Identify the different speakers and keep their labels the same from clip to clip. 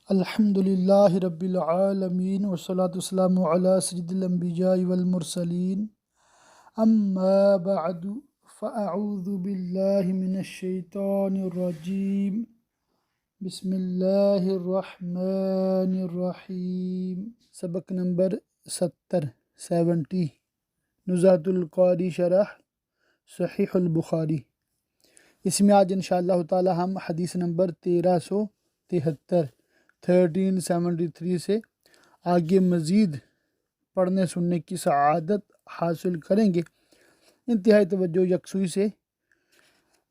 Speaker 1: الحمد للہ رب العالمین والصلاة والسلام علی سید الانبیاء والمرسلین اما بعد فاعوذ باللہ من الشیطان الرجیم بسم اللہ الرحمن الرحیم۔ سبق نمبر 70 نزہۃ القاری شرح صحیح البخاری۔ اس میں آج انشاءاللہ تعالی ہم حدیث نمبر 1373 سے آگے مزید پڑھنے سننے کی سعادت حاصل کریں گے۔ انتہائی توجہ یکسوئی سے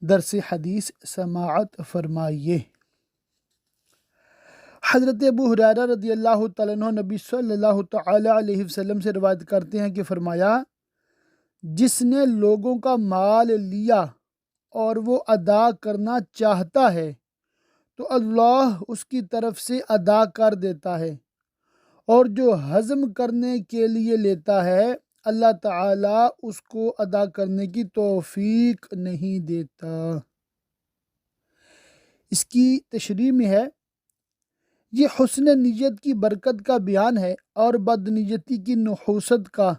Speaker 1: درس حدیث سماعت فرمائیے۔ حضرت ابو ہریرہ رضی اللہ تعالیٰ عنہ نبی صلی اللہ تعالیٰ علیہ وسلم سے روایت کرتے ہیں کہ فرمایا، جس نے لوگوں کا مال لیا اور وہ ادا کرنا چاہتا ہے تو اللہ اس کی طرف سے ادا کر دیتا ہے، اور جو ہضم کرنے کے لیے لیتا ہے اللہ تعالیٰ اس کو ادا کرنے کی توفیق نہیں دیتا۔ اس کی تشریح میں ہے، یہ حسن نیت کی برکت کا بیان ہے اور بد نیتی کی نحوست کا،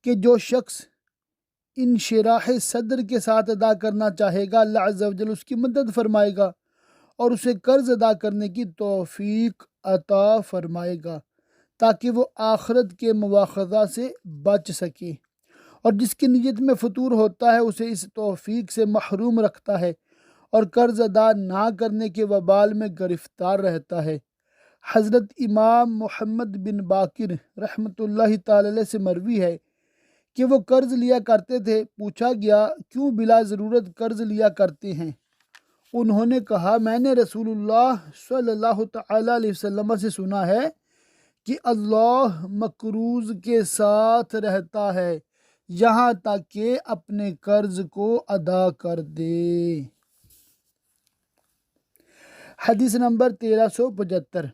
Speaker 1: کہ جو شخص انشراح صدر کے ساتھ ادا کرنا چاہے گا اللہ عز و جل اس کی مدد فرمائے گا اور اسے قرض ادا کرنے کی توفیق عطا فرمائے گا تاکہ وہ آخرت کے مواخذہ سے بچ سکے، اور جس کی نیت میں فطور ہوتا ہے اسے اس توفیق سے محروم رکھتا ہے اور قرض ادا نہ کرنے کے وبال میں گرفتار رہتا ہے۔ حضرت امام محمد بن باقر رحمۃ اللہ تعالی علیہ سے مروی ہے کہ وہ قرض لیا کرتے تھے۔ پوچھا گیا، کیوں بلا ضرورت قرض لیا کرتے ہیں؟ انہوں نے کہا، میں نے رسول اللہ صلی اللہ تعالیٰ علیہ وسلم سے سنا ہے کہ اللہ مقروض کے ساتھ رہتا ہے یہاں تک کہ اپنے قرض کو ادا کر دے۔ حدیث نمبر 1375۔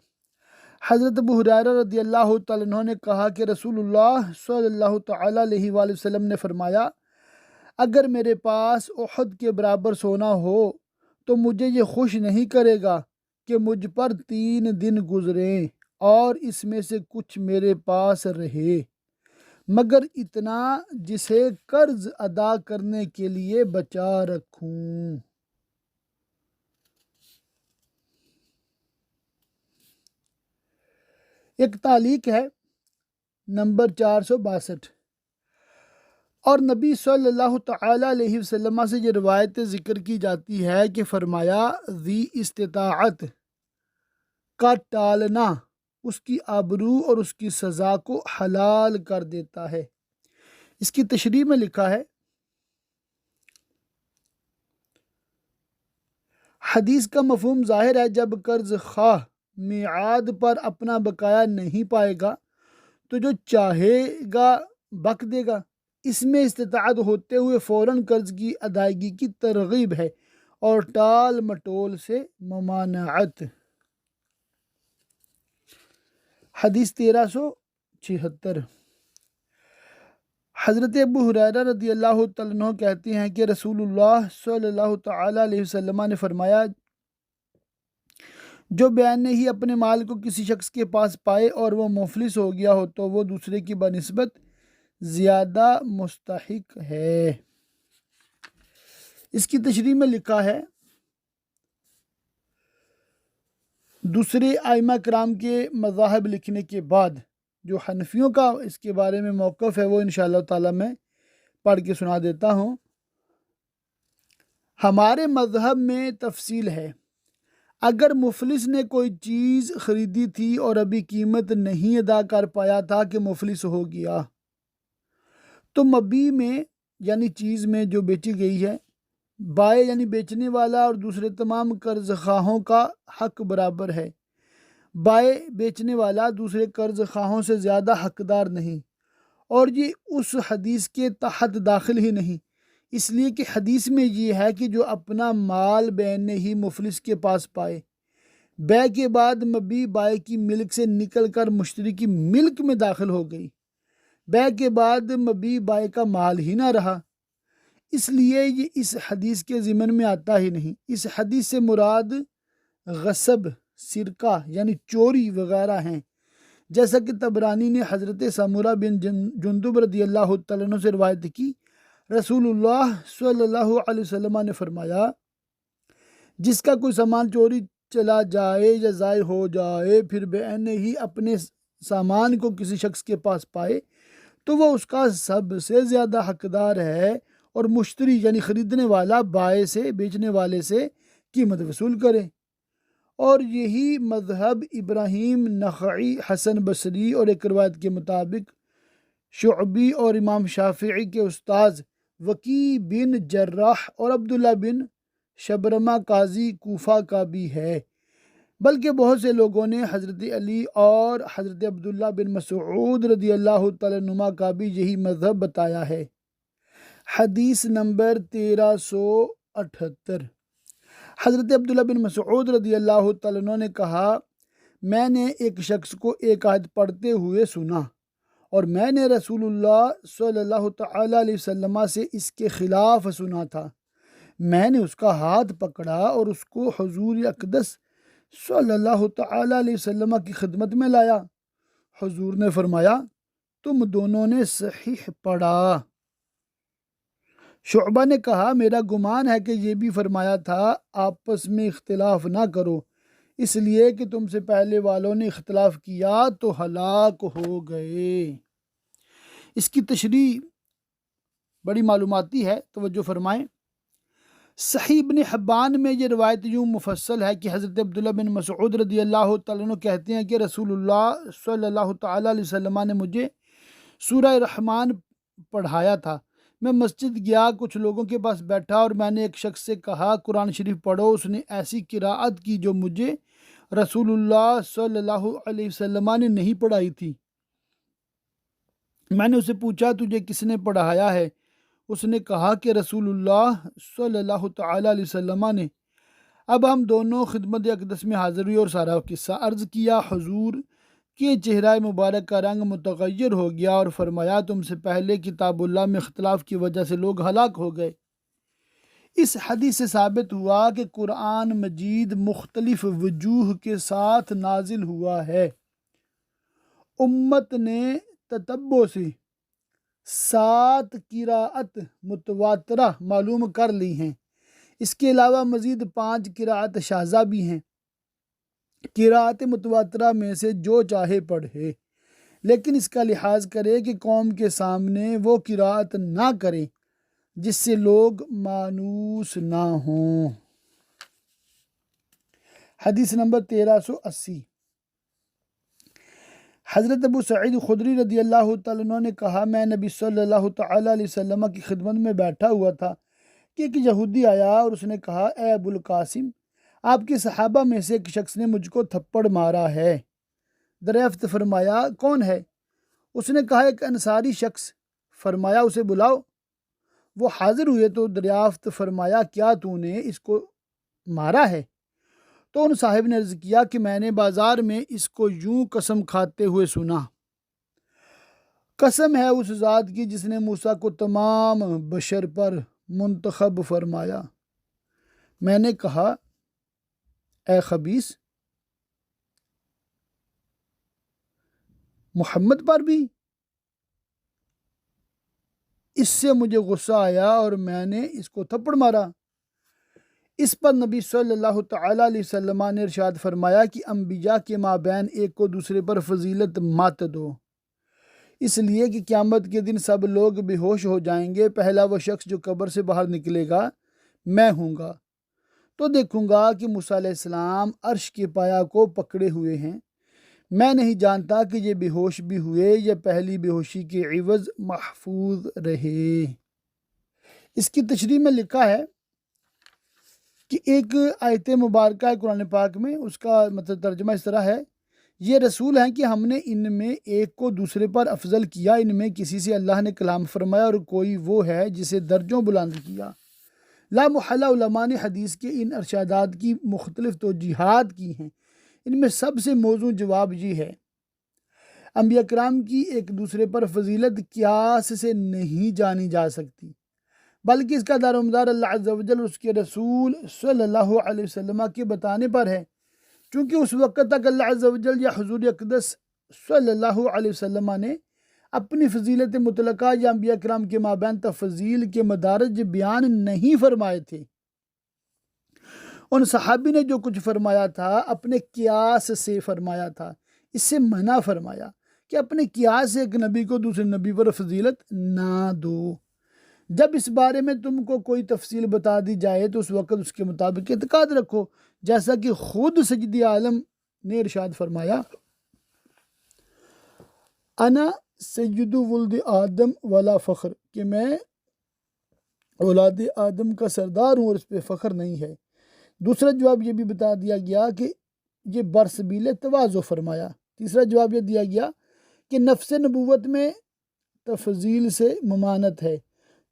Speaker 1: حضرت ابو ہریرہ رضی اللہ تعالیٰ عنہ نے کہا کہ رسول اللہ صلی اللہ تعالیٰ علیہ وآلہ وسلم نے فرمایا، اگر میرے پاس احد کے برابر سونا ہو تو مجھے یہ خوش نہیں کرے گا کہ مجھ پر 3 دن گزریں اور اس میں سے کچھ میرے پاس رہے، مگر اتنا جسے قرض ادا کرنے کے لیے بچا رکھوں۔ ایک تعلیق ہے نمبر 462، اور نبی صلی اللہ تعالیٰ علیہ وسلم سے یہ روایت ذکر کی جاتی ہے کہ فرمایا، ذی استطاعت کا ٹالنا اس کی آبرو اور اس کی سزا کو حلال کر دیتا ہے۔ اس کی تشریح میں لکھا ہے، حدیث کا مفہوم ظاہر ہے، جب قرض خواہ میعاد پر اپنا بقایا نہیں پائے گا تو جو چاہے گا بک دے گا۔ اس میں استطاعت ہوتے ہوئے فوراً قرض کی ادائیگی کی ترغیب ہے اور ٹال مٹول سے ممانعت۔ حدیث 1376۔ حضرت ابو ہریرہ رضی اللہ تعالیٰ عنہ کہتے ہیں کہ رسول اللہ صلی اللہ تعالیٰ علیہ وسلم نے فرمایا، جو بیان ہی اپنے مال کو کسی شخص کے پاس پائے اور وہ مفلس ہو گیا ہو تو وہ دوسرے کی بنسبت زیادہ مستحق ہے۔ اس کی تشریح میں لکھا ہے، دوسرے ائمہ کرام کے مذاہب لکھنے کے بعد جو حنفیوں کا اس کے بارے میں موقف ہے وہ انشاءاللہ تعالی میں پڑھ کے سنا دیتا ہوں۔ ہمارے مذہب میں تفصیل ہے، اگر مفلس نے کوئی چیز خریدی تھی اور ابھی قیمت نہیں ادا کر پایا تھا کہ مفلس ہو گیا، تو مبیع میں یعنی چیز میں جو بیچی گئی ہے، بائے یعنی بیچنے والا اور دوسرے تمام قرض خواہوں کا حق برابر ہے۔ بائے بیچنے والا دوسرے قرض خواہوں سے زیادہ حقدار نہیں، اور یہ اس حدیث کے تحت داخل ہی نہیں، اس لیے کہ حدیث میں یہ ہے کہ جو اپنا مال بین ہی مفلس کے پاس پائے، بیع کے بعد مبیع بائے کی ملک سے نکل کر مشتری کی ملک میں داخل ہو گئی، بیع کے بعد مبیع بائے کا مال ہی نہ رہا، اس لیے یہ اس حدیث کے ضمن میں آتا ہی نہیں۔ اس حدیث سے مراد غصب سرقہ یعنی چوری وغیرہ ہیں، جیسا کہ طبرانی نے حضرت سمورہ بن جندب رضی اللہ تعالیٰ عنہ سے روایت کی، رسول اللہ صلی اللہ علیہ وسلم نے فرمایا، جس کا کوئی سامان چوری چلا جائے یا ضائع ہو جائے پھر بے عین ہی اپنے سامان کو کسی شخص کے پاس پائے تو وہ اس کا سب سے زیادہ حقدار ہے، اور مشتری یعنی خریدنے والا بائع سے، بیچنے والے سے قیمت وصول کرے۔ اور یہی مذہب ابراہیم نخعی، حسن بصری اور ایک روایت کے مطابق شعبی اور امام شافعی کے استاذ وکی بن جراح اور عبداللہ بن شبرمہ قاضی کوفہ کا بھی ہے، بلکہ بہت سے لوگوں نے حضرت علی اور حضرت عبداللہ بن مسعود رضی اللہ تعالیٰ عنہما کا بھی یہی مذہب بتایا ہے۔ حدیث نمبر 1378، حضرت عبداللہ بن مسعود رضی اللہ تعالیٰ عنہ نے کہا، میں نے ایک شخص کو ایک آیت پڑھتے ہوئے سنا اور میں نے رسول اللہ صلی اللہ تعالیٰ علیہ وسلم سے اس کے خلاف سنا تھا۔ میں نے اس کا ہاتھ پکڑا اور اس کو حضور اقدس صلی اللہ تعالیٰ علیہ وسلم کی خدمت میں لایا۔ حضور نے فرمایا، تم دونوں نے صحیح پڑھا۔ شعبہ نے کہا، میرا گمان ہے کہ یہ بھی فرمایا تھا آپس میں اختلاف نہ کرو، اس لیے کہ تم سے پہلے والوں نے اختلاف کیا تو ہلاک ہو گئے۔ اس کی تشریح بڑی معلوماتی ہے، توجہ فرمائیں۔ صحیح ابن حبان میں یہ روایت یوں مفصل ہے کہ حضرت عبداللہ بن مسعود رضی اللہ تعالیٰ عنہ کہتے ہیں کہ رسول اللہ صلی اللہ تعالیٰ علیہ وسلم نے مجھے سورہ رحمان پڑھایا تھا۔ میں مسجد گیا، کچھ لوگوں کے پاس بیٹھا اور میں نے ایک شخص سے کہا، قرآن شریف پڑھو۔ اس نے ایسی قراءت کی جو مجھے رسول اللہ صلی اللہ علیہ وسلم نے نہیں پڑھائی تھی۔ میں نے اسے پوچھا، تجھے کس نے پڑھایا ہے؟ اس نے کہا کہ رسول اللہ صلی اللہ تعالیٰ علیہ وسلم نے۔ اب ہم دونوں خدمت اقدس میں حاضر ہوئے اور سارا قصہ عرض کیا۔ حضور کے چہرہ مبارک کا رنگ متغیر ہو گیا اور فرمایا، تم سے پہلے کتاب اللہ میں اختلاف کی وجہ سے لوگ ہلاک ہو گئے۔ اس حدیث سے ثابت ہوا کہ قرآن مجید مختلف وجوہ کے ساتھ نازل ہوا ہے۔ امت نے تتبع سے 7 قراءت متواترہ معلوم کر لی ہیں۔ اس کے علاوہ مزید 5 قراءت شاذہ بھی ہیں۔ قراءت متواترہ میں سے جو چاہے پڑھے، لیکن اس کا لحاظ کرے کہ قوم کے سامنے وہ قراءت نہ کرے جس سے لوگ مانوس نہ ہوں۔ حدیث نمبر 1380، حضرت ابو سعید خدری رضی اللہ تعالیٰ عنہ نے کہا، میں نبی صلی اللہ تعالیٰ علیہ وسلم کی خدمت میں بیٹھا ہوا تھا کہ ایک یہودی آیا اور اس نے کہا، اے ابو القاسم، آپ کے صحابہ میں سے ایک شخص نے مجھ کو تھپڑ مارا ہے۔ دریافت فرمایا، کون ہے؟ اس نے کہا، ایک انصاری شخص۔ فرمایا، اسے بلاؤ۔ وہ حاضر ہوئے تو دریافت فرمایا، کیا تو نے اس کو مارا ہے؟ تو ان صاحب نے عرض کیا کہ میں نے بازار میں اس کو یوں قسم کھاتے ہوئے سنا، قسم ہے اس ذات کی جس نے موسیٰ کو تمام بشر پر منتخب فرمایا۔ میں نے کہا، اے خبیث، محمد پر بھی؟ اس سے مجھے غصہ آیا اور میں نے اس کو تھپڑ مارا۔ اس پر نبی صلی اللہ تعالیٰ علیہ وسلم نے ارشاد فرمایا کہ انبیاء کے مابین ایک کو دوسرے پر فضیلت مت دو، اس لیے کہ قیامت کے دن سب لوگ بے ہوش ہو جائیں گے۔ پہلا وہ شخص جو قبر سے باہر نکلے گا میں ہوں گا، تو دیکھوں گا کہ موسیٰ علیہ السلام عرش کے پایا کو پکڑے ہوئے ہیں۔ میں نہیں جانتا کہ یہ بے ہوش بھی ہوئے یا پہلی بے ہوشی کے عوض محفوظ رہے۔ اس کی تشریح میں لکھا ہے کہ ایک آیت مبارکہ ہے قرآن پاک میں، اس کا مطلب ترجمہ اس طرح ہے، یہ رسول ہیں کہ ہم نے ان میں ایک کو دوسرے پر افضل کیا، ان میں کسی سے اللہ نے کلام فرمایا اور کوئی وہ ہے جسے درجوں بلند کیا۔ لا محالہ علماء نے حدیث کے ان ارشادات کی مختلف توجیحات کی ہیں، ان میں سب سے موزوں جواب یہ ہے، انبیاء کرام کی ایک دوسرے پر فضیلت قیاس سے نہیں جانی جا سکتی، بلکہ اس کا دار و مدار اللہ عز و جل اور اس کے رسول صلی اللہ علیہ وسلم کے بتانے پر ہے۔ چونکہ اس وقت تک اللہ عز و جل یا حضور اقدس صلی اللہ علیہ وسلم نے اپنی فضیلت مطلقہ یا انبیاء کرام کے مابین تفضیل کے مدارج بیان نہیں فرمائے تھے۔ ان صحابی نے جو کچھ فرمایا تھا اپنے قیاس سے فرمایا تھا، اس سے منع فرمایا کہ اپنے قیاس سے ایک نبی کو دوسرے نبی پر فضیلت نہ دو۔ جب اس بارے میں تم کو کوئی تفصیل بتا دی جائے تو اس وقت اس کے مطابق اعتقاد رکھو، جیسا کہ خود سیدی عالم نے ارشاد فرمایا، انا سید ولد آدم ولا فخر، کہ میں اولاد آدم کا سردار ہوں اور اس پہ فخر نہیں ہے۔ دوسرا جواب یہ بھی بتا دیا گیا کہ یہ برسبیل تواضع فرمایا۔ تیسرا جواب یہ دیا گیا کہ نفس نبوت میں تفضیل سے ممانت ہے۔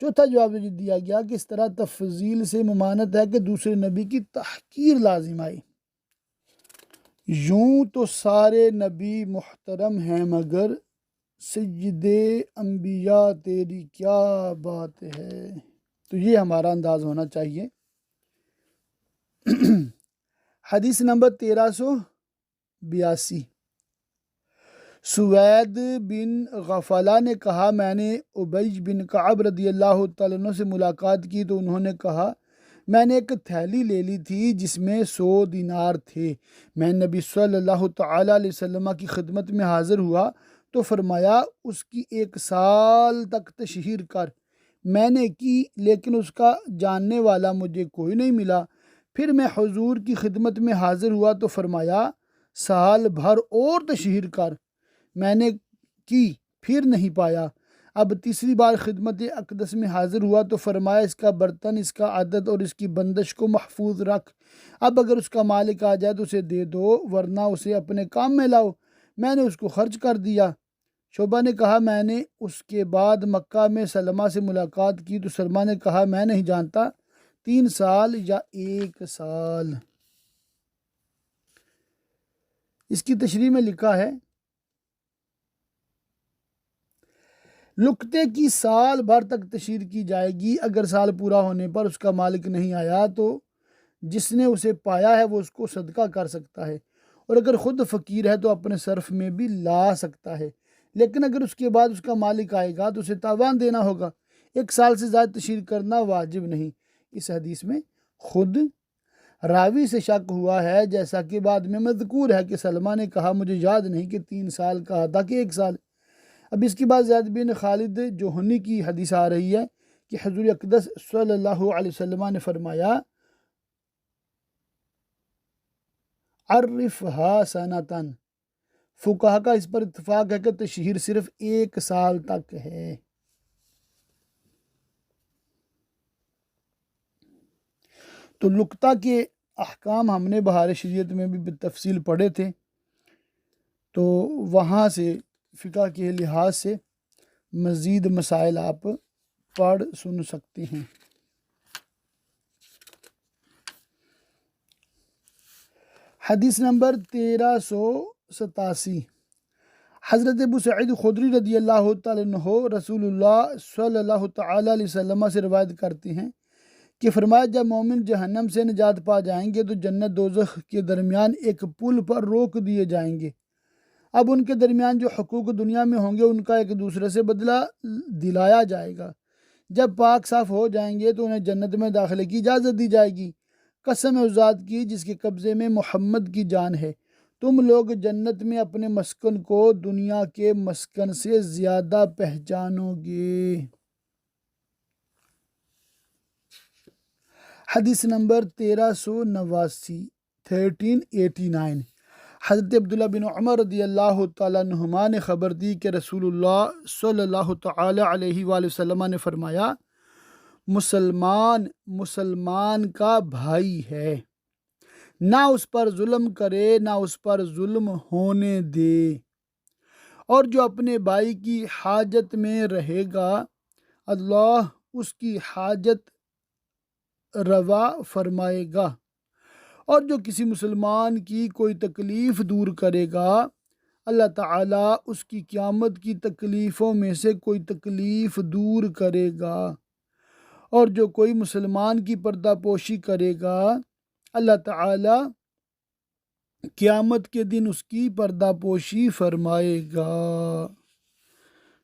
Speaker 1: چوتھا جواب یہ دیا گیا کہ اس طرح تفضیل سے ممانت ہے کہ دوسرے نبی کی تحقیر لازم آئے۔ یوں تو سارے نبی محترم ہیں مگر سید انبیاء تیری کیا بات ہے۔ تو یہ ہمارا انداز ہونا چاہیے۔ حدیث نمبر 1382، سوید بن غفلہ نے کہا میں نے ابی بن کعب رضی اللہ تعالیٰ عنہ سے ملاقات کی تو انہوں نے کہا میں نے ایک تھیلی لے لی تھی جس میں 100 دینار تھے۔ میں نبی صلی اللہ تعالیٰ علیہ وسلم کی خدمت میں حاضر ہوا تو فرمایا اس کی 1 سال تک تشہیر کر۔ میں نے کی لیکن اس کا جاننے والا مجھے کوئی نہیں ملا۔ پھر میں حضور کی خدمت میں حاضر ہوا تو فرمایا سال بھر اور تشہیر کر۔ میں نے کی پھر نہیں پایا۔ اب تیسری بار خدمت اقدس میں حاضر ہوا تو فرمایا اس کا برتن، اس کا عدد اور اس کی بندش کو محفوظ رکھ۔ اب اگر اس کا مالک آ جائے تو اسے دے دو ورنہ اسے اپنے کام میں لاؤ۔ میں نے اس کو خرچ کر دیا۔ شعبہ نے کہا میں نے اس کے بعد مکہ میں سلمہ سے ملاقات کی تو سلمہ نے کہا میں نہیں جانتا 3 سال یا 1 سال۔ اس کی تشریح میں لکھا ہے لقطے کی سال بھر تک تشہیر کی جائے گی۔ اگر سال پورا ہونے پر اس کا مالک نہیں آیا تو جس نے اسے پایا ہے وہ اس کو صدقہ کر سکتا ہے، اور اگر خود فقیر ہے تو اپنے صرف میں بھی لا سکتا ہے، لیکن اگر اس کے بعد اس کا مالک آئے گا تو اسے تاوان دینا ہوگا۔ 1 سال سے زیادہ تشہیر کرنا واجب نہیں۔ اس حدیث میں خود راوی سے شک ہوا ہے، جیسا کہ بعد میں مذکور ہے کہ سلمہ نے کہا مجھے یاد نہیں کہ 3 سال کہا تھا کہ 1 سال۔ اب اس کے بعد زید بن خالد جوہنی کی حدیث آ رہی ہے کہ حضور اقدس صلی اللہ علیہ وسلم نے فرمایا عرفها سنتاً، فقہا کا اس پر اتفاق ہے کہ تشہیر صرف 1 سال تک ہے۔ تو لقطہ کے احکام ہم نے بہار شریعت میں بھی بالتفصیل پڑھے تھے، تو وہاں سے فقہ کے لحاظ سے مزید مسائل آپ پڑھ سن سکتے ہیں۔ حدیث نمبر 1387، حضرت ابو سعید خدری رضی اللہ تعالیٰ عنہ رسول اللہ صلی اللہ تعالیٰ علیہ وسلم سے روایت کرتے ہیں کہ فرمایا جب مومن جہنم سے نجات پا جائیں گے تو جنت دوزخ کے درمیان ایک پل پر روک دیے جائیں گے۔ اب ان کے درمیان جو حقوق دنیا میں ہوں گے ان کا ایک دوسرے سے بدلہ دلایا جائے گا۔ جب پاک صاف ہو جائیں گے تو انہیں جنت میں داخلے کی اجازت دی جائے گی۔ قسم ہے اس ذات کی جس کے قبضے میں محمد کی جان ہے، تم لوگ جنت میں اپنے مسکن کو دنیا کے مسکن سے زیادہ پہچانو گے۔ حدیث نمبر 1389، حضرت عبداللہ بن عمر رضی اللہ تعالیٰ عنہما نے خبر دی کہ رسول اللہ صلی اللہ تعالیٰ علیہ وآلہ وسلم نے فرمایا مسلمان کا بھائی ہے، نہ اس پر ظلم کرے نہ اس پر ظلم ہونے دے، اور جو اپنے بھائی کی حاجت میں رہے گا اللہ اس کی حاجت روا فرمائے گا، اور جو کسی مسلمان کی کوئی تکلیف دور کرے گا اللہ تعالیٰ اس کی قیامت کی تکلیفوں میں سے کوئی تکلیف دور کرے گا، اور جو کوئی مسلمان کی پردہ پوشی کرے گا اللہ تعالیٰ قیامت کے دن اس کی پردہ پوشی فرمائے گا۔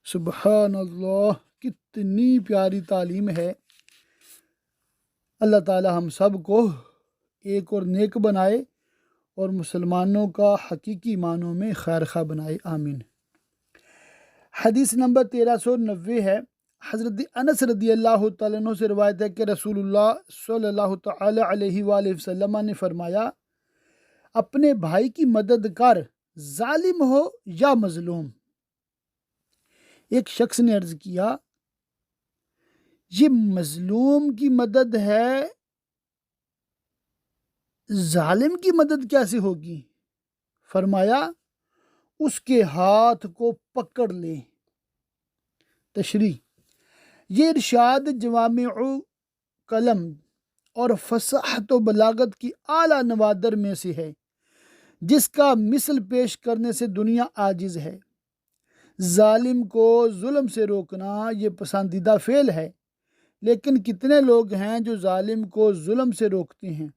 Speaker 1: سبحان اللہ، کتنی پیاری تعلیم ہے۔ اللہ تعالی ہم سب کو ایک اور نیک بنائے اور مسلمانوں کا حقیقی معنوں میں خیر خواہ بنائے، آمین۔ حدیث نمبر 1390 ہے۔ حضرت انس رضی اللہ تعالیٰ عنہ سے روایت ہے کہ رسول اللہ صلی اللہ تعالی علیہ وآلہ وسلم نے فرمایا، اپنے بھائی کی مدد کر، ظالم ہو یا مظلوم۔ ایک شخص نے عرض کیا، یہ مظلوم کی مدد ہے، ظالم کی مدد کیسے ہوگی؟ فرمایا، اس کے ہاتھ کو پکڑ لے۔ تشریح، یہ ارشاد جوامع کلم اور فصاحت و بلاغت کی اعلیٰ نوادر میں سے ہے، جس کا مثل پیش کرنے سے دنیا عاجز ہے۔ ظالم کو ظلم سے روکنا یہ پسندیدہ فعل ہے، لیکن کتنے لوگ ہیں جو ظالم کو ظلم سے روکتے ہیں؟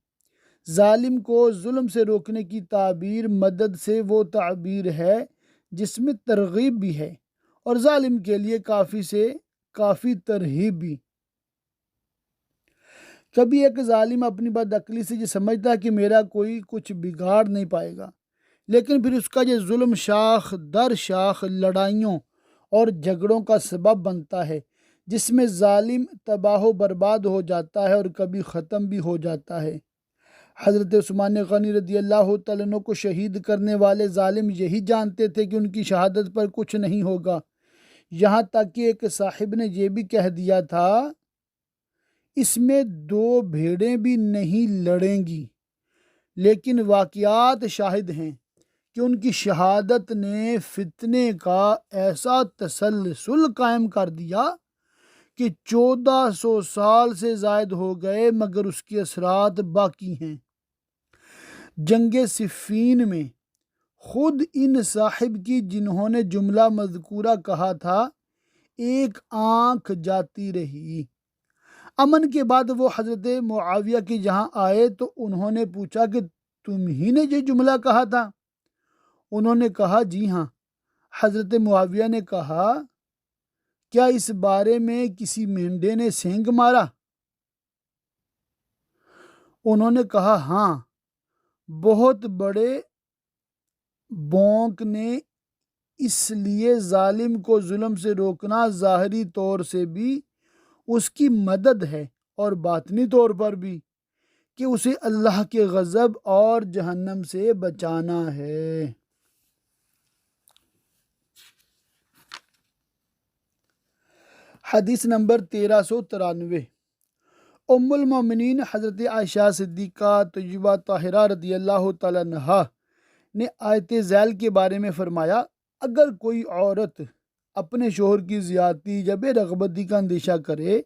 Speaker 1: ظالم کو ظلم سے روکنے کی تعبیر مدد سے وہ تعبیر ہے جس میں ترغیب بھی ہے، اور ظالم کے لیے کافی سے کافی ترہیب بھی۔ کبھی ایک ظالم اپنی بد عقلی سے یہ سمجھتا ہے کہ میرا کوئی کچھ بگاڑ نہیں پائے گا، لیکن پھر اس کا یہ ظلم شاخ در شاخ لڑائیوں اور جھگڑوں کا سبب بنتا ہے، جس میں ظالم تباہ و برباد ہو جاتا ہے اور کبھی ختم بھی ہو جاتا ہے۔ حضرت عثمان غنی رضی اللہ تعالیٰ عنہ کو شہید کرنے والے ظالم یہی جانتے تھے کہ ان کی شہادت پر کچھ نہیں ہوگا، یہاں تک کہ ایک صاحب نے یہ بھی کہہ دیا تھا، اس میں 2 بھیڑیں بھی نہیں لڑیں گی، لیکن واقعات شاہد ہیں کہ ان کی شہادت نے فتنے کا ایسا تسلسل قائم کر دیا کہ 1400 سال سے زائد ہو گئے مگر اس کے اثرات باقی ہیں۔ جنگ صفین میں خود ان صاحب کی، جنہوں نے جملہ مذکورہ کہا تھا، ایک آنکھ جاتی رہی۔ امن کے بعد وہ حضرت معاویہ کے جہاں آئے تو انہوں نے پوچھا کہ تم ہی نے یہ جملہ کہا تھا؟ انہوں نے کہا، جی ہاں۔ حضرت معاویہ نے کہا، کیا اس بارے میں کسی مینڈے نے سینگ مارا؟ انہوں نے کہا، ہاں، بہت بڑے بونک نے۔ اس لیے ظالم کو ظلم سے روکنا ظاہری طور سے بھی اس کی مدد ہے اور باطنی طور پر بھی کہ اسے اللہ کے غضب اور جہنم سے بچانا ہے۔ حدیث نمبر 1393۔ ام المومنین حضرت عائشہ صدیقہ طیبہ طاہرہ رضی اللہ تعالیٰ عنہا نے آیت ذیل کے بارے میں فرمایا، اگر کوئی عورت اپنے شوہر کی زیادتی یا بے رغبتی کا اندیشہ کرے،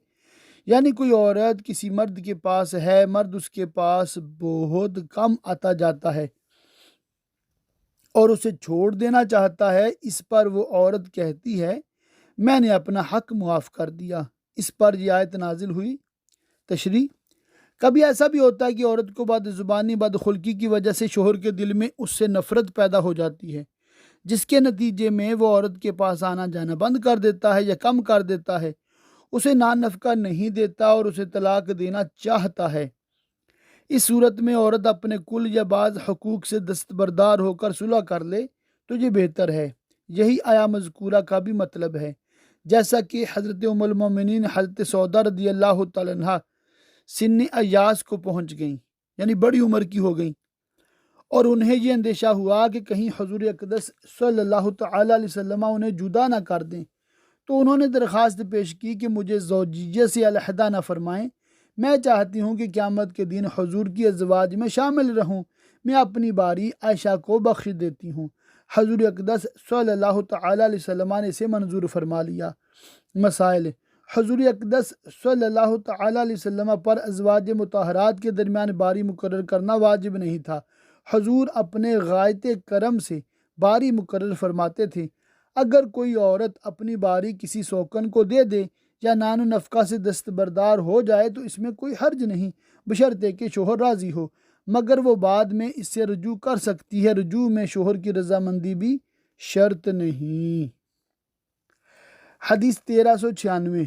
Speaker 1: یعنی کوئی عورت کسی مرد کے پاس ہے، مرد اس کے پاس بہت کم آتا جاتا ہے اور اسے چھوڑ دینا چاہتا ہے، اس پر وہ عورت کہتی ہے، میں نے اپنا حق معاف کر دیا، اس پر یہ آیت نازل ہوئی۔ تشریح، کبھی ایسا بھی ہوتا ہے کہ عورت کو بد زبانی بدخلقی کی وجہ سے شوہر کے دل میں اس سے نفرت پیدا ہو جاتی ہے، جس کے نتیجے میں وہ عورت کے پاس آنا جانا بند کر دیتا ہے یا کم کر دیتا ہے، اسے نان نفقہ نہیں دیتا اور اسے طلاق دینا چاہتا ہے۔ اس صورت میں عورت اپنے کل یا بعض حقوق سے دستبردار ہو کر صلح کر لے تو یہ بہتر ہے۔ یہی آیا مذکورہ کا بھی مطلب ہے، جیسا کہ حضرت ام المومنین حضرت سودا رضی اللہ تعالیٰ عنہ سن ایاس کو پہنچ گئیں، یعنی بڑی عمر کی ہو گئیں، اور انہیں یہ اندیشہ ہوا کہ کہیں حضور اقدس صلی اللہ تعالی علیہ وسلم انہیں جدا نہ کر دیں، تو انہوں نے درخواست پیش کی کہ مجھے زوجیت سے علیحدہ نہ فرمائیں، میں چاہتی ہوں کہ قیامت کے دن حضور کی ازواج میں شامل رہوں، میں اپنی باری عائشہ کو بخش دیتی ہوں۔ حضور اقدس صلی اللہ تعالی علیہ وسلم نے اسے منظور فرما لیا۔ مسائل، حضور اقدس صلی اللہ تعالی علیہ وسلم پر ازواج مطہرات کے درمیان باری مقرر کرنا واجب نہیں تھا، حضور اپنے غایت کرم سے باری مقرر فرماتے تھے۔ اگر کوئی عورت اپنی باری کسی سوکن کو دے دے یا نان و نفقہ سے دستبردار ہو جائے تو اس میں کوئی حرج نہیں، بشرطے کہ شوہر راضی ہو۔ مگر وہ بعد میں اس سے رجوع کر سکتی ہے۔ رجوع میں شوہر کی رضامندی بھی شرط نہیں۔ حدیث 1396،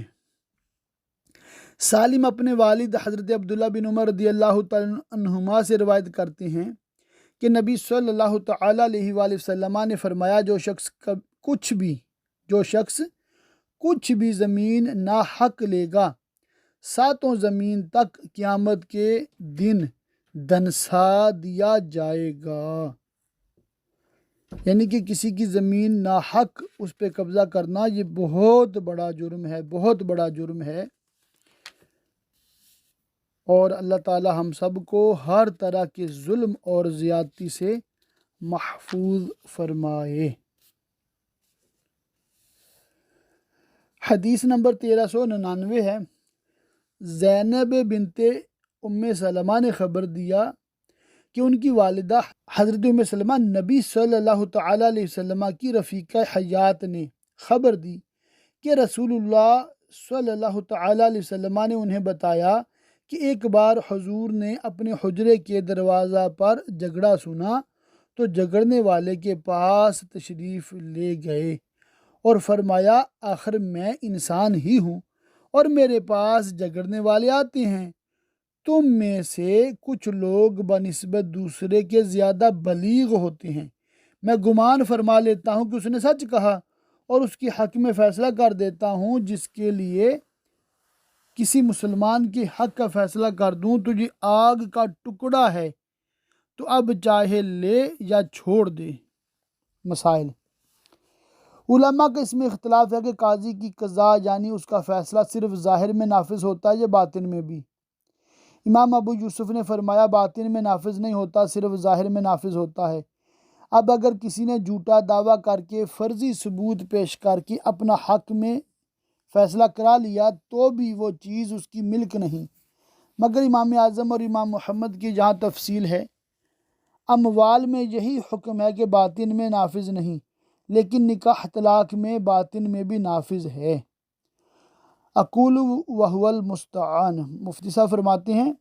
Speaker 1: سالم اپنے والد حضرت عبداللہ بن عمر رضی اللہ تعالیٰ عنہما سے روایت کرتے ہیں کہ نبی صلی اللہ تعالیٰ علیہ وآلہ وسلم نے فرمایا، جو شخص کچھ بھی زمین ناحق لے گا، 7 زمین تک قیامت کے دن دنسا دیا جائے گا۔ یعنی کہ کسی کی زمین ناحق اس پہ قبضہ کرنا یہ بہت بڑا جرم ہے، بہت بڑا جرم ہے، اور اللہ تعالی ہم سب کو ہر طرح کے ظلم اور زیادتی سے محفوظ فرمائے۔ حدیث نمبر 1399 ہے، زینب بنت ام سلمہ نے خبر دیا کہ ان کی والدہ حضرت ام سلمہ نبی صلی اللہ تعالیٰ علیہ وسلم کی رفیقہ حیات نے خبر دی کہ رسول اللہ صلی اللہ تعالیٰ علیہ وسلم نے انہیں بتایا کہ ایک بار حضور نے اپنے حجرے کے دروازہ پر جھگڑا سنا تو جھگڑنے والے کے پاس تشریف لے گئے اور فرمایا، آخر میں انسان ہی ہوں اور میرے پاس جھگڑنے والے آتے ہیں۔ تم میں سے کچھ لوگ بنسبت دوسرے کے زیادہ بلیغ ہوتے ہیں، میں گمان فرما لیتا ہوں کہ اس نے سچ کہا اور اس کے حق میں فیصلہ کر دیتا ہوں۔ جس کے لیے کسی مسلمان کے حق کا فیصلہ کر دوں تو یہ آگ کا ٹکڑا ہے، تو اب چاہے لے یا چھوڑ دے۔ مسائل علماء کا اس میں اختلاف ہے کہ قاضی کی قضا یعنی اس کا فیصلہ صرف ظاہر میں نافذ ہوتا ہے یا باطن میں بھی۔ امام ابو یوسف نے فرمایا باطن میں نافذ نہیں ہوتا، صرف ظاہر میں نافذ ہوتا ہے۔ اب اگر کسی نے جھوٹا دعویٰ کر کے فرضی ثبوت پیش کر کے اپنا حق میں فیصلہ کرا لیا تو بھی وہ چیز اس کی ملک نہیں، مگر امام اعظم اور امام محمد کی جہاں تفصیل ہے، اموال میں یہی حکم ہے کہ باطن میں نافذ نہیں، لیکن نکاح طلاق میں باطن میں بھی نافذ ہے۔ اقول وہو المستعان، مفتی صاحب فرماتے ہیں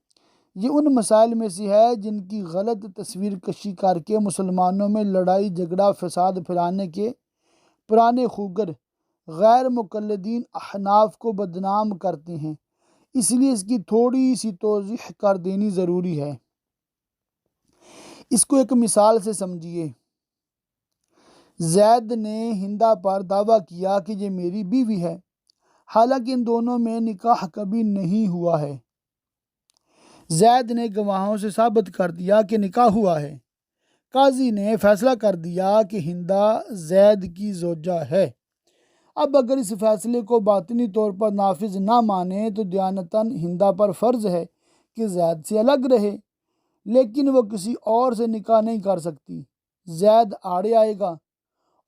Speaker 1: یہ ان مسائل میں سے ہے جن کی غلط تصویر کشی کر کے مسلمانوں میں لڑائی جھگڑا فساد پھیلانے کے پرانے خوگر غیر مقلدین احناف کو بدنام کرتے ہیں، اس لیے اس کی تھوڑی سی توضیح کر دینی ضروری ہے۔ اس کو ایک مثال سے سمجھیے۔ زید نے ہندا پر دعویٰ کیا کہ یہ میری بیوی ہے، حالانکہ ان دونوں میں نکاح کبھی نہیں ہوا ہے۔ زید نے گواہوں سے ثابت کر دیا کہ نکاح ہوا ہے۔ قاضی نے فیصلہ کر دیا کہ ہندا زید کی زوجہ ہے۔ اب اگر اس فیصلے کو باطنی طور پر نافذ نہ مانے تو دیانتاً ہندا پر فرض ہے کہ زید سے الگ رہے، لیکن وہ کسی اور سے نکاح نہیں کر سکتی، زید آڑے آئے گا،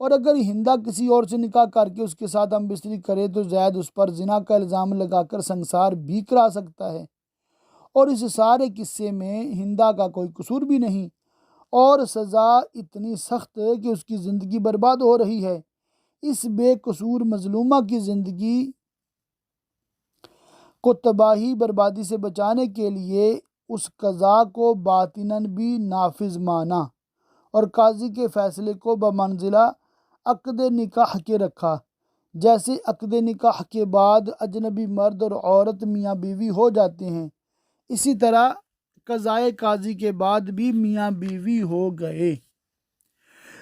Speaker 1: اور اگر ہندا کسی اور سے نکاح کر کے اس کے ساتھ ہم بستری کرے تو زید اس پر زنا کا الزام لگا کر سنسار بھی کرا سکتا ہے، اور اس سارے قصے میں ہندا کا کوئی قصور بھی نہیں، اور سزا اتنی سخت کہ اس کی زندگی برباد ہو رہی ہے۔ اس بے قصور مظلومہ کی زندگی کو تباہی بربادی سے بچانے کے لیے اس قضا کو باطناً بھی نافذ مانا اور قاضی کے فیصلے کو بمنزلہ عقد نکاح کے رکھا، جیسے عقد نکاح کے بعد اجنبی مرد اور عورت میاں بیوی ہو جاتے ہیں، اسی طرح قضائے قاضی کے بعد بھی میاں بیوی ہو گئے۔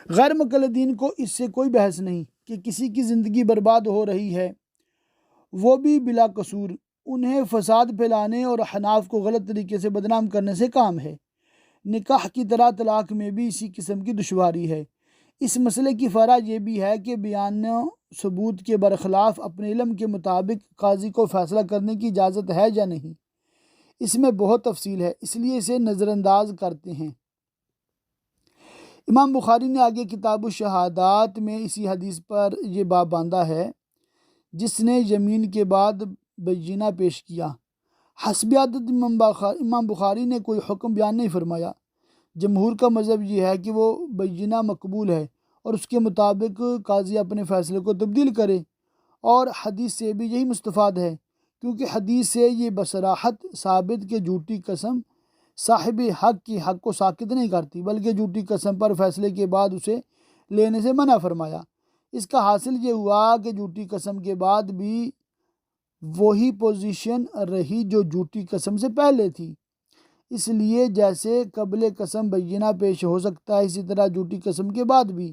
Speaker 1: غیر مقلدین کو اس سے کوئی بحث نہیں کہ کسی کی زندگی برباد ہو رہی ہے، وہ بھی بلا قصور، انہیں فساد پھیلانے اور احناف کو غلط طریقے سے بدنام کرنے سے کام ہے۔ نکاح کی طرح طلاق میں بھی اسی قسم کی دشواری ہے۔ اس مسئلے کی فرع یہ بھی ہے کہ بیان و ثبوت کے برخلاف اپنے علم کے مطابق قاضی کو فیصلہ کرنے کی اجازت ہے یا نہیں، اس میں بہت تفصیل ہے، اس لیے اسے نظر انداز کرتے ہیں۔ امام بخاری نے آگے کتاب الشہادات میں اسی حدیث پر یہ باب باندھا ہے، جس نے یمین کے بعد بینہ پیش کیا۔ حسب عادت امام بخاری نے کوئی حکم بیان نہیں فرمایا۔ جمہور کا مذہب یہ ہے کہ وہ بینہ مقبول ہے اور اس کے مطابق قاضی اپنے فیصلے کو تبدیل کرے، اور حدیث سے بھی یہی مستفاد ہے، کیونکہ حدیث سے یہ بصراحت ثابت کہ جھوٹی قسم صاحب حق کی حق کو ساکت نہیں کرتی، بلکہ جھوٹی قسم پر فیصلے کے بعد اسے لینے سے منع فرمایا۔ اس کا حاصل یہ ہوا کہ جھوٹی قسم کے بعد بھی وہی پوزیشن رہی جو جھوٹی قسم سے پہلے تھی۔ اس لیے جیسے قبل قسم بینہ پیش ہو سکتا ہے، اسی طرح جھوٹی قسم کے بعد بھی۔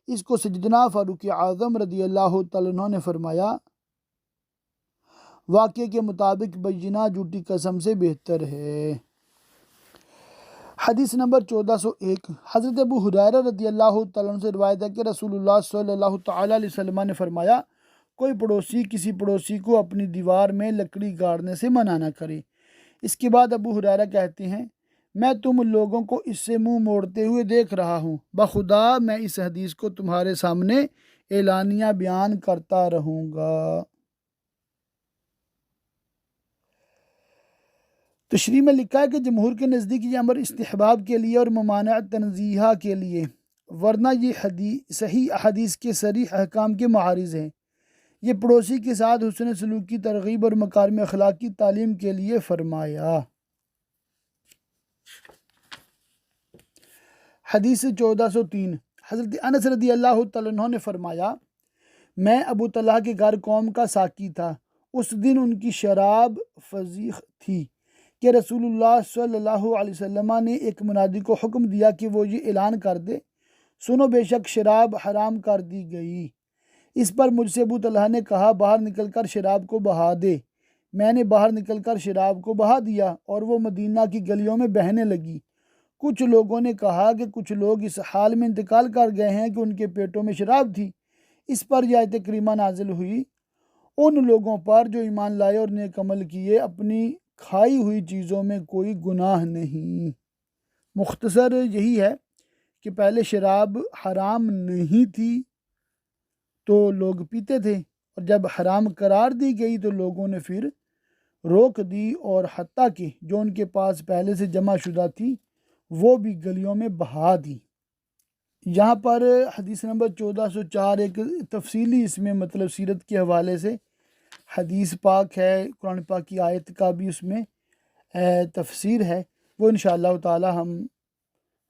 Speaker 1: اس کو سیدنا فاروق اعظم رضی اللہ تعالیٰ عنہ نے فرمایا، واقعے کے مطابق بینہ جھوٹی قسم سے بہتر ہے۔ حدیث نمبر 1401، حضرت ابو ہریرہ رضی اللہ تعالیٰ عنہ سے روایت ہے کہ رسول اللہ صلی اللہ تعالیٰ علیہ وسلم نے فرمایا، کوئی پڑوسی کسی پڑوسی کو اپنی دیوار میں لکڑی گاڑنے سے منع نہ کرے۔ اس کے بعد ابو ہریرہ کہتے ہیں، میں تم لوگوں کو اس سے منہ موڑتے ہوئے دیکھ رہا ہوں، بخدا میں اس حدیث کو تمہارے سامنے اعلانیہ بیان کرتا رہوں گا۔ تشریح میں لکھا ہے کہ جمہور کے نزدیک یہ امر استحباب کے لیے اور ممانعت تنزیہہ کے لیے، ورنہ یہ صحیح احادیث کے صریح احکام کے معارض ہیں۔ یہ پڑوسی کے ساتھ حسن سلوک کی ترغیب اور مکارم اخلاق کی تعلیم کے لیے فرمایا۔ حدیث 1403، حضرت انس رضی اللہ تعالیٰ عنہ نے فرمایا، میں ابو طلحہ کے گھر قوم کا ساقی تھا۔ اس دن ان کی شراب فضیخ تھی کہ رسول اللہ صلی اللہ علیہ وسلم نے ایک منادی کو حکم دیا کہ وہ یہ اعلان کر دے، سنو بے شک شراب حرام کر دی گئی۔ اس پر مجھ سے ابو طلحہ نے کہا، باہر نکل کر شراب کو بہا دے۔ میں نے باہر نکل کر شراب کو بہا دیا اور وہ مدینہ کی گلیوں میں بہنے لگی۔ کچھ لوگوں نے کہا کہ کچھ لوگ اس حال میں انتقال کر گئے ہیں کہ ان کے پیٹوں میں شراب تھی۔ اس پر یہ آیت کریمہ نازل ہوئی، ان لوگوں پر جو ایمان لائے اور نیک عمل کیے، اپنی کھائی ہوئی چیزوں میں کوئی گناہ نہیں۔ مختصر یہی ہے کہ پہلے شراب حرام نہیں تھی تو لوگ پیتے تھے، اور جب حرام قرار دی گئی تو لوگوں نے پھر روک دی، اور حتیٰ کہ جو ان کے پاس پہلے سے جمع شدہ تھی وہ بھی گلیوں میں بہا دی۔ یہاں پر حدیث نمبر 1404 ایک تفصیلی اس میں مطلب سیرت کے حوالے سے حدیث پاک ہے، قرآن پاک کی آیت کا بھی اس میں تفسیر ہے، وہ انشاءاللہ تعالی ہم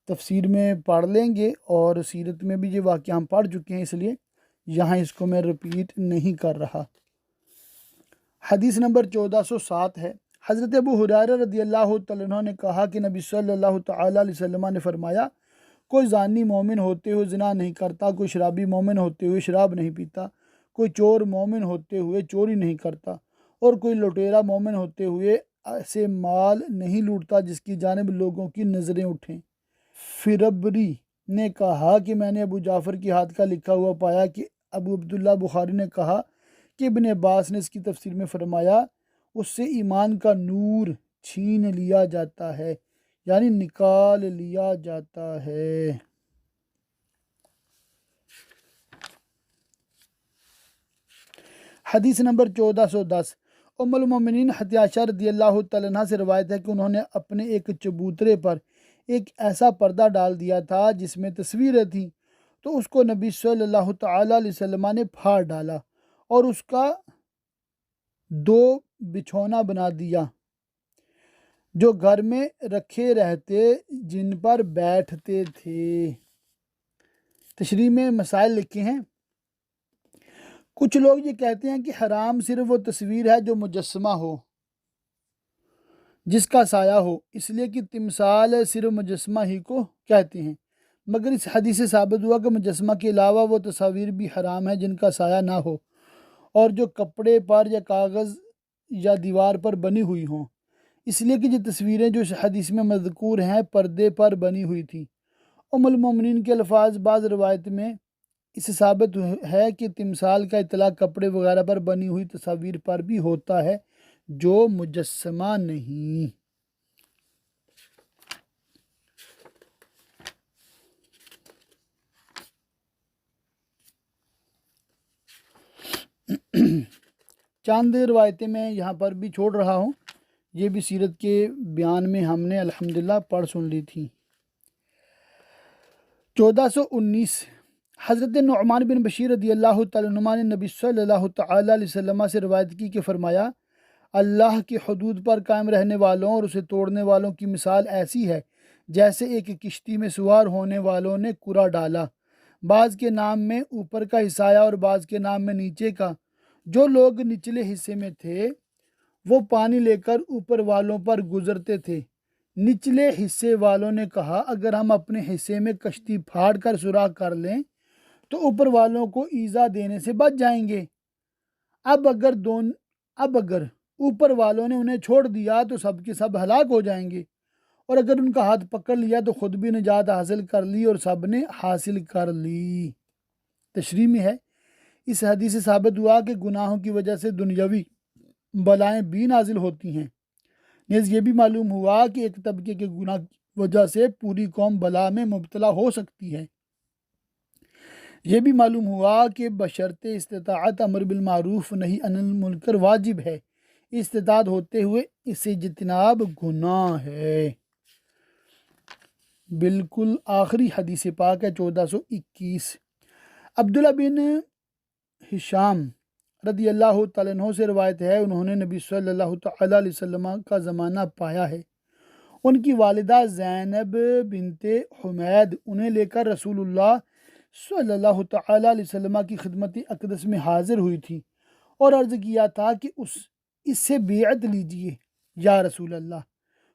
Speaker 1: تفسیر میں پڑھ لیں گے، اور سیرت میں بھی یہ واقعہ ہم پڑھ چکے ہیں، اس لیے یہاں اس کو میں رپیٹ نہیں کر رہا۔ حدیث نمبر 1407 ہے، حضرت ابو ہریرہ رضی اللہ تعالیٰ عنہ نے کہا کہ نبی صلی اللہ تعالیٰ علیہ وسلم نے فرمایا، کوئی زانی مومن ہوتے ہوئے زنا نہیں کرتا، کوئی شرابی مومن ہوتے ہوئے شراب نہیں پیتا، کوئی چور مومن ہوتے ہوئے چوری نہیں کرتا، اور کوئی لٹیرا مومن ہوتے ہوئے ایسے مال نہیں لوٹتا جس کی جانب لوگوں کی نظریں اٹھیں۔ فربری نے کہا کہ میں نے ابو جعفر کی ہاتھ کا لکھا ہوا پایا کہ ابو عبداللہ بخاری نے کہا کہ ابن عباس نے اس کی تفسیر میں فرمایا، اس سے ایمان کا نور چھین لیا جاتا ہے، یعنی نکال لیا جاتا ہے۔ حدیث نمبر 1410، ام المومنین حتیٰ عائشہ رضی اللہ تعالیٰ عنہ سے روایت ہے کہ انہوں نے اپنے ایک چبوترے پر ایک ایسا پردہ ڈال دیا تھا جس میں تصویریں تھیں، تو اس کو نبی صلی اللہ تعالیٰ علیہ وسلم نے پھاڑ ڈالا اور اس کا 2 بچھونا بنا دیا جو گھر میں رکھے رہتے، جن پر بیٹھتے تھے۔ تشریح میں مسائل لکھے ہیں۔ کچھ لوگ یہ کہتے ہیں کہ حرام صرف وہ تصویر ہے جو مجسمہ ہو، جس کا سایہ ہو، اس لیے کہ تمثال صرف مجسمہ ہی کو کہتے ہیں، مگر اس حدیث سے ثابت ہوا کہ مجسمہ کے علاوہ وہ تصاویر بھی حرام ہیں جن کا سایہ نہ ہو، اور جو کپڑے پر یا کاغذ یا دیوار پر بنی ہوئی ہوں، اس لیے کہ یہ تصویریں جو اس حدیث میں مذکور ہیں پردے پر بنی ہوئی تھیں۔ ام المومنین کے الفاظ بعض روایت میں اس سے ثابت ہے کہ تمثال کا اطلاق کپڑے وغیرہ پر بنی ہوئی تصاویر پر بھی ہوتا ہے جو مجسمہ نہیں۔ چاند روایتیں میں یہاں پر بھی چھوڑ رہا ہوں، یہ بھی سیرت کے بیان میں ہم نے الحمدللہ پڑھ سن لی تھی۔ 1419، حضرت نعمان بن بشیر رضی اللہ تعالیٰ عنہ نے نبی صلی اللہ تعالیٰ علیہ وسلم سے روایت کی کہ فرمایا، اللہ کی حدود پر قائم رہنے والوں اور اسے توڑنے والوں کی مثال ایسی ہے جیسے ایک کشتی میں سوار ہونے والوں نے کرا ڈالا، بعض کے نام میں اوپر کا حصہ آیا اور بعض کے نام میں نیچے کا۔ جو لوگ نچلے حصے میں تھے وہ پانی لے کر اوپر والوں پر گزرتے تھے۔ نچلے حصے والوں نے کہا، اگر ہم اپنے حصے میں کشتی پھاڑ کر سوراخ کر لیں تو اوپر والوں کو ایذا دینے سے بچ جائیں گے۔ اب اگر اوپر والوں نے انہیں چھوڑ دیا تو سب کے سب ہلاک ہو جائیں گے، اور اگر ان کا ہاتھ پکڑ لیا تو خود بھی نجات حاصل کر لی اور سب نے حاصل کر لی۔ تشریح میں ہے، اس حدیث سے ثابت ہوا کہ گناہوں کی وجہ سے دنیاوی بلائیں بھی نازل ہوتی ہیں۔ نیز یہ بھی معلوم ہوا کہ ایک طبقے کے گناہ کی وجہ سے پوری قوم بلا میں مبتلا ہو سکتی ہے۔ یہ بھی معلوم ہوا کہ بشرط استطاعت امر بالمعروف نہی عن المنکر واجب ہے، استطاعت ہوتے ہوئے اسے اجتناب گناہ ہے۔ بالکل آخری حدیث پاک ہے 1421۔ عبداللہ بن ہشام رضی اللہ تعالیٰ عنہ سے روایت ہے، انہوں نے نبی صلی اللہ تعالیٰ علیہ وسلم کا زمانہ پایا ہے۔ ان کی والدہ زینب بنت حمید انہیں لے کر رسول اللہ صلی اللہ تعالیٰ علیہ وسلم کی خدمت اقدس میں حاضر ہوئی تھی اور عرض کیا تھا کہ اس سے بیعت لیجئے یا رسول اللہ۔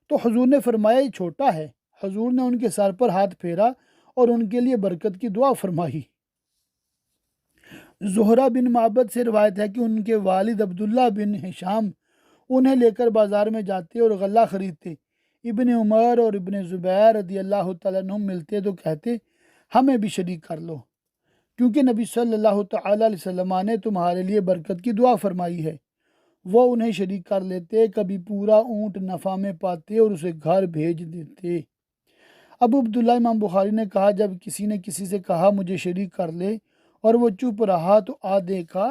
Speaker 1: تو حضور نے فرمایا یہ چھوٹا ہے۔ حضور نے ان کے سر پر ہاتھ پھیرا اور ان کے لیے برکت کی دعا فرمائی۔ زہرہ بن معبد سے روایت ہے کہ ان کے والد عبداللہ بن ہشام انہیں لے کر بازار میں جاتے اور غلہ خریدتے۔ ابن عمر اور ابن زبیر رضی اللہ تعالیٰ عنہ ملتے تو کہتے ہمیں بھی شریک کر لو، کیونکہ نبی صلی اللہ تعالیٰ علیہ وسلم نے تمہارے لیے برکت کی دعا فرمائی ہے۔ وہ انہیں شریک کر لیتے، کبھی پورا اونٹ نفع میں پاتے اور اسے گھر بھیج دیتے۔ ابو عبداللہ امام بخاری نے کہا، جب کسی نے کسی سے کہا مجھے شریک کر لے اور وہ چپ رہا تو آدھے کا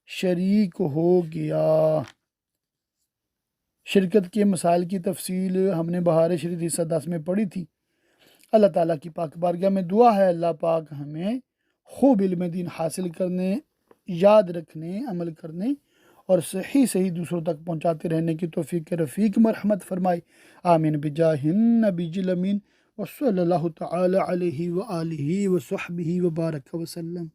Speaker 1: شریک ہو گیا۔ شرکت کے مسائل کی تفصیل ہم نے بہار شریف حصہ 10 میں پڑھی تھی۔ اللہ تعالیٰ کی پاک بارگاہ میں دعا ہے اللہ پاک ہمیں خوب علم دین حاصل کرنے، یاد رکھنے، عمل کرنے اور صحیح دوسروں تک پہنچاتے رہنے کی توفیق رفیق مرحمت فرمائے۔ آمین بجاہ النبی الامین وصلی اللہ تعالی علیہ وآلہ وصحبہ وبارک وسلم۔